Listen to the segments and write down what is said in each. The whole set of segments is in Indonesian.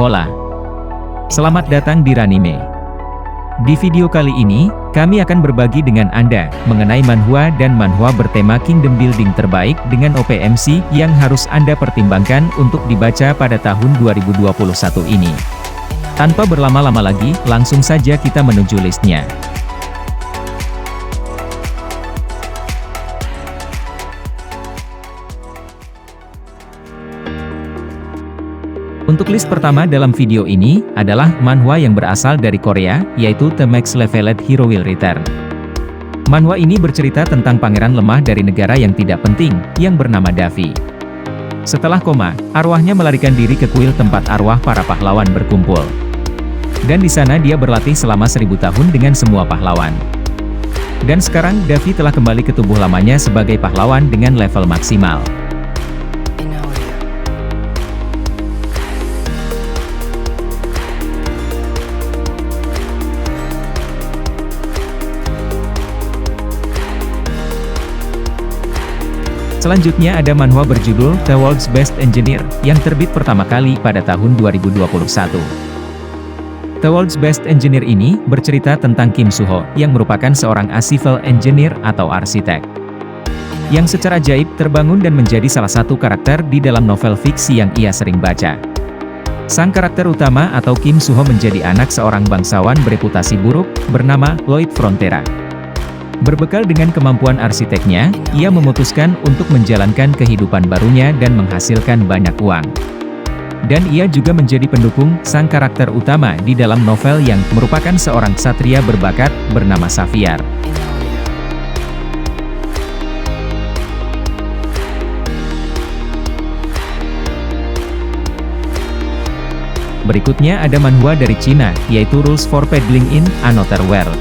Coca-Cola. Selamat datang di Ranime. Di video kali ini, kami akan berbagi dengan Anda mengenai manhwa dan manhwa bertema kingdom building terbaik dengan OPMC yang harus Anda pertimbangkan untuk dibaca pada tahun 2021 ini. Tanpa berlama-lama lagi, langsung saja kita menuju listnya. Untuk list pertama dalam video ini, adalah manhwa yang berasal dari Korea, yaitu The Max Leveled Hero Will Return. Manhwa ini bercerita tentang pangeran lemah dari negara yang tidak penting, yang bernama Davi. Setelah koma, arwahnya melarikan diri ke kuil tempat arwah para pahlawan berkumpul. Dan di sana dia berlatih selama 1000 tahun dengan semua pahlawan. Dan sekarang, Davi telah kembali ke tubuh lamanya sebagai pahlawan dengan level maksimal. Selanjutnya ada manhwa berjudul The World's Best Engineer, yang terbit pertama kali pada tahun 2021. The World's Best Engineer ini bercerita tentang Kim Suho, yang merupakan seorang civil engineer atau arsitek, yang secara ajaib terbangun dan menjadi salah satu karakter di dalam novel fiksi yang ia sering baca. Sang karakter utama atau Kim Suho menjadi anak seorang bangsawan bereputasi buruk, bernama Lloyd Frontera. Berbekal dengan kemampuan arsiteknya, ia memutuskan untuk menjalankan kehidupan barunya dan menghasilkan banyak uang. Dan ia juga menjadi pendukung sang karakter utama di dalam novel yang merupakan seorang ksatria berbakat, bernama Xavier. Berikutnya ada manhwa dari Cina, yaitu Rules for Paddling in Another World.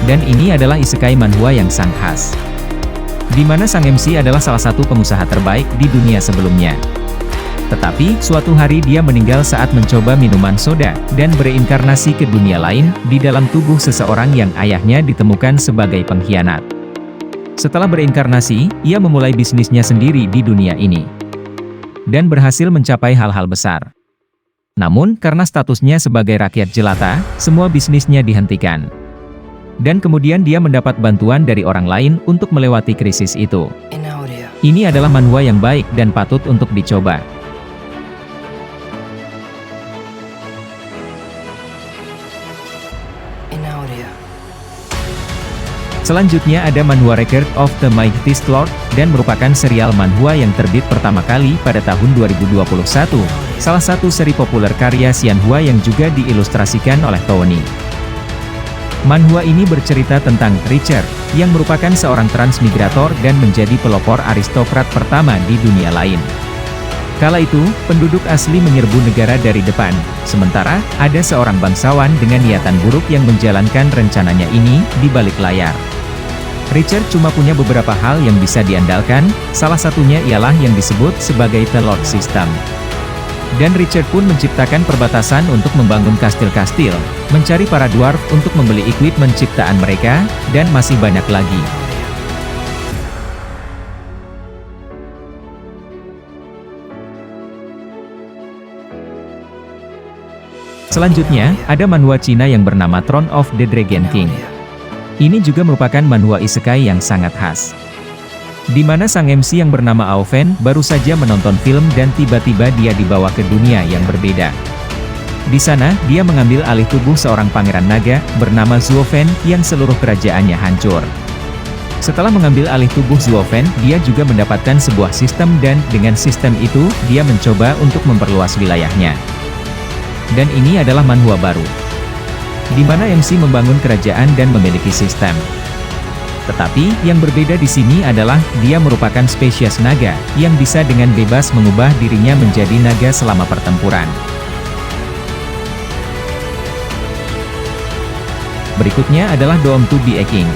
Dan ini adalah isekai manhwa yang sangat khas, di mana sang MC adalah salah satu pengusaha terbaik di dunia sebelumnya. Tetapi, suatu hari dia meninggal saat mencoba minuman soda, dan bereinkarnasi ke dunia lain, di dalam tubuh seseorang yang ayahnya ditemukan sebagai pengkhianat. Setelah bereinkarnasi, ia memulai bisnisnya sendiri di dunia ini, dan berhasil mencapai hal-hal besar. Namun, karena statusnya sebagai rakyat jelata, semua bisnisnya dihentikan. Dan kemudian dia mendapat bantuan dari orang lain untuk melewati krisis itu. Ini adalah manhwa yang baik dan patut untuk dicoba. Selanjutnya ada manhwa Record of the Mightiest Lord, dan merupakan serial manhwa yang terbit pertama kali pada tahun 2021, salah satu seri populer karya Xianhua yang juga diilustrasikan oleh Tony. Manhwa ini bercerita tentang Richard, yang merupakan seorang transmigrator dan menjadi pelopor aristokrat pertama di dunia lain. Kala itu, penduduk asli menyerbu negara dari depan, sementara ada seorang bangsawan dengan niatan buruk yang menjalankan rencananya ini di balik layar. Richard cuma punya beberapa hal yang bisa diandalkan, salah satunya ialah yang disebut sebagai The Lord System. Dan Richard pun menciptakan perbatasan untuk membangun kastil-kastil, mencari para dwarf untuk membeli equipment ciptaan mereka, dan masih banyak lagi. Selanjutnya, ada manhwa Cina yang bernama Throne of the Dragon King. Ini juga merupakan manhwa isekai yang sangat khas, di mana sang MC yang bernama Aofen baru saja menonton film dan tiba-tiba dia dibawa ke dunia yang berbeda. Di sana, dia mengambil alih tubuh seorang pangeran naga, bernama Zuofen, yang seluruh kerajaannya hancur. Setelah mengambil alih tubuh Zuofen, dia juga mendapatkan sebuah sistem dan dengan sistem itu, dia mencoba untuk memperluas wilayahnya. Dan ini adalah manhwa baru, di mana MC membangun kerajaan dan memiliki sistem. Tetapi, yang berbeda di sini adalah, dia merupakan spesies naga, yang bisa dengan bebas mengubah dirinya menjadi naga selama pertempuran. Berikutnya adalah Doom to be a King,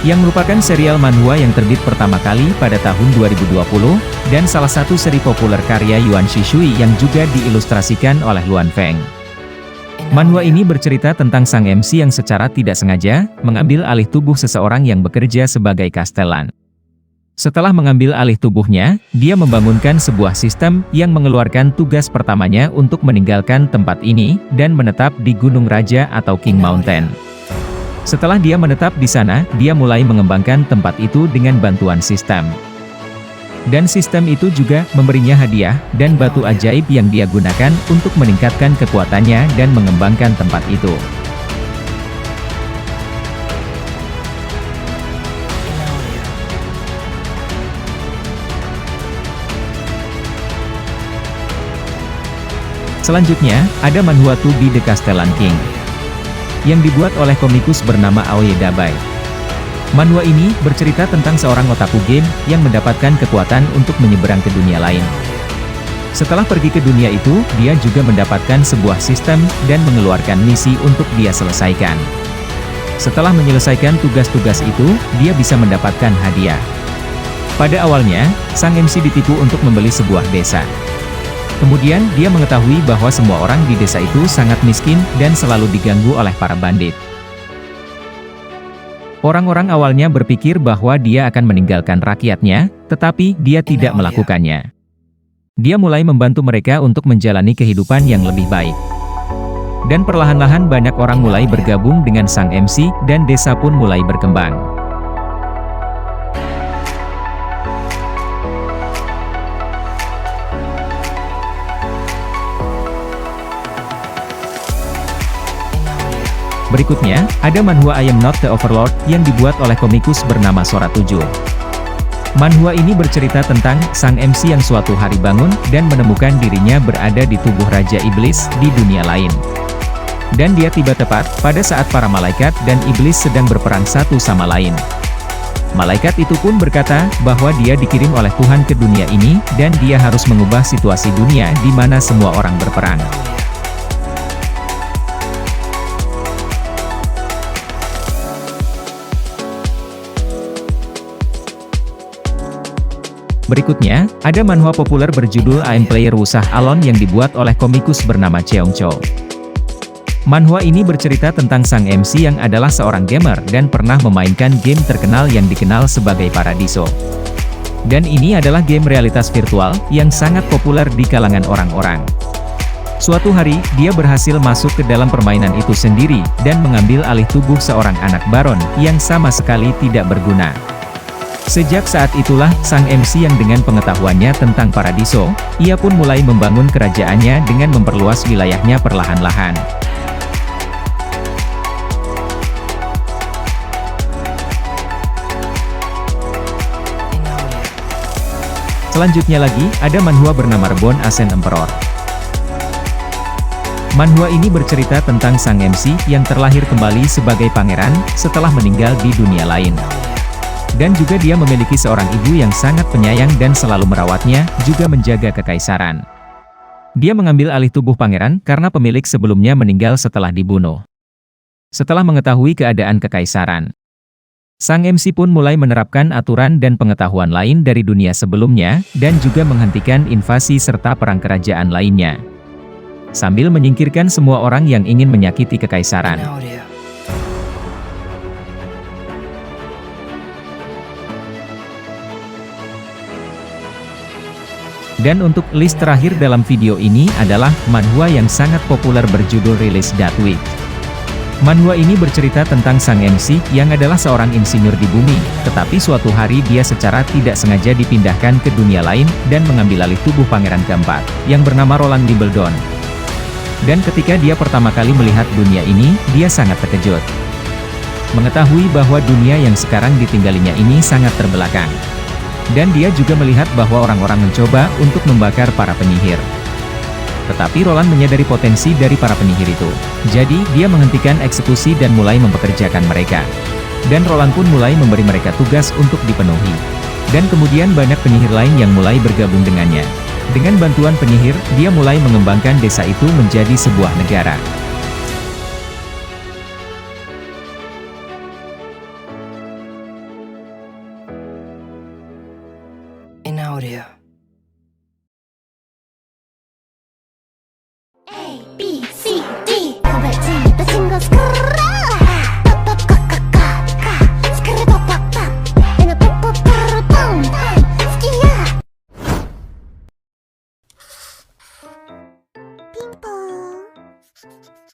yang merupakan serial manhwa yang terbit pertama kali pada tahun 2020, dan salah satu seri populer karya Yuan Shishui yang juga diilustrasikan oleh Luan Feng. Manhwa ini bercerita tentang sang MC yang secara tidak sengaja mengambil alih tubuh seseorang yang bekerja sebagai kastelan. Setelah mengambil alih tubuhnya, dia membangunkan sebuah sistem yang mengeluarkan tugas pertamanya untuk meninggalkan tempat ini dan menetap di Gunung Raja atau King Mountain. Setelah dia menetap di sana, dia mulai mengembangkan tempat itu dengan bantuan sistem. Dan sistem itu juga memberinya hadiah dan batu ajaib yang dia gunakan untuk meningkatkan kekuatannya dan mengembangkan tempat itu. Selanjutnya, ada manhwa To Be the Castellan King, yang dibuat oleh komikus bernama Aoyé Dabai. Manhwa ini bercerita tentang seorang otaku game yang mendapatkan kekuatan untuk menyeberang ke dunia lain. Setelah pergi ke dunia itu, dia juga mendapatkan sebuah sistem dan mengeluarkan misi untuk dia selesaikan. Setelah menyelesaikan tugas-tugas itu, dia bisa mendapatkan hadiah. Pada awalnya, sang MC ditipu untuk membeli sebuah desa. Kemudian, dia mengetahui bahwa semua orang di desa itu sangat miskin dan selalu diganggu oleh para bandit. Orang-orang awalnya berpikir bahwa dia akan meninggalkan rakyatnya, tetapi dia tidak melakukannya. Dia mulai membantu mereka untuk menjalani kehidupan yang lebih baik. Dan perlahan-lahan banyak orang mulai bergabung dengan sang MC, dan desa pun mulai berkembang. Berikutnya, ada manhwa I Am Not the Overlord yang dibuat oleh komikus bernama Sora 7. Manhwa ini bercerita tentang sang MC yang suatu hari bangun dan menemukan dirinya berada di tubuh Raja Iblis di dunia lain. Dan dia tiba tepat pada saat para malaikat dan iblis sedang berperang satu sama lain. Malaikat itu pun berkata bahwa dia dikirim oleh Tuhan ke dunia ini dan dia harus mengubah situasi dunia di mana semua orang berperang. Berikutnya, ada manhwa populer berjudul I'm Player Wusah Alon yang dibuat oleh komikus bernama Cheong Cho. Manhwa ini bercerita tentang sang MC yang adalah seorang gamer dan pernah memainkan game terkenal yang dikenal sebagai Paradiso. Dan ini adalah game realitas virtual yang sangat populer di kalangan orang-orang. Suatu hari, dia berhasil masuk ke dalam permainan itu sendiri dan mengambil alih tubuh seorang anak baron yang sama sekali tidak berguna. Sejak saat itulah, sang MC yang dengan pengetahuannya tentang Paradiso, ia pun mulai membangun kerajaannya dengan memperluas wilayahnya perlahan-lahan. Selanjutnya lagi, ada manhwa bernama Reborn as an Emperor. Manhwa ini bercerita tentang sang MC yang terlahir kembali sebagai pangeran setelah meninggal di dunia lain. Dan juga dia memiliki seorang ibu yang sangat penyayang dan selalu merawatnya, juga menjaga kekaisaran. Dia mengambil alih tubuh pangeran karena pemilik sebelumnya meninggal setelah dibunuh. Setelah mengetahui keadaan kekaisaran, sang MC pun mulai menerapkan aturan dan pengetahuan lain dari dunia sebelumnya, dan juga menghentikan invasi serta perang kerajaan lainnya, sambil menyingkirkan semua orang yang ingin menyakiti kekaisaran. Dan untuk list terakhir dalam video ini adalah manhwa yang sangat populer berjudul Release That Week. Manhwa ini bercerita tentang sang MC yang adalah seorang insinyur di bumi, tetapi suatu hari dia secara tidak sengaja dipindahkan ke dunia lain dan mengambil alih tubuh pangeran keempat, yang bernama Roland Wimbledon. Dan ketika dia pertama kali melihat dunia ini, dia sangat terkejut. Mengetahui bahwa dunia yang sekarang ditinggalinya ini sangat terbelakang. Dan dia juga melihat bahwa orang-orang mencoba untuk membakar para penyihir. Tetapi Roland menyadari potensi dari para penyihir itu. Jadi, dia menghentikan eksekusi dan mulai mempekerjakan mereka. Dan Roland pun mulai memberi mereka tugas untuk dipenuhi. Dan kemudian banyak penyihir lain yang mulai bergabung dengannya. Dengan bantuan penyihir, dia mulai mengembangkan desa itu menjadi sebuah negara. Audio. A, B, C, D. E.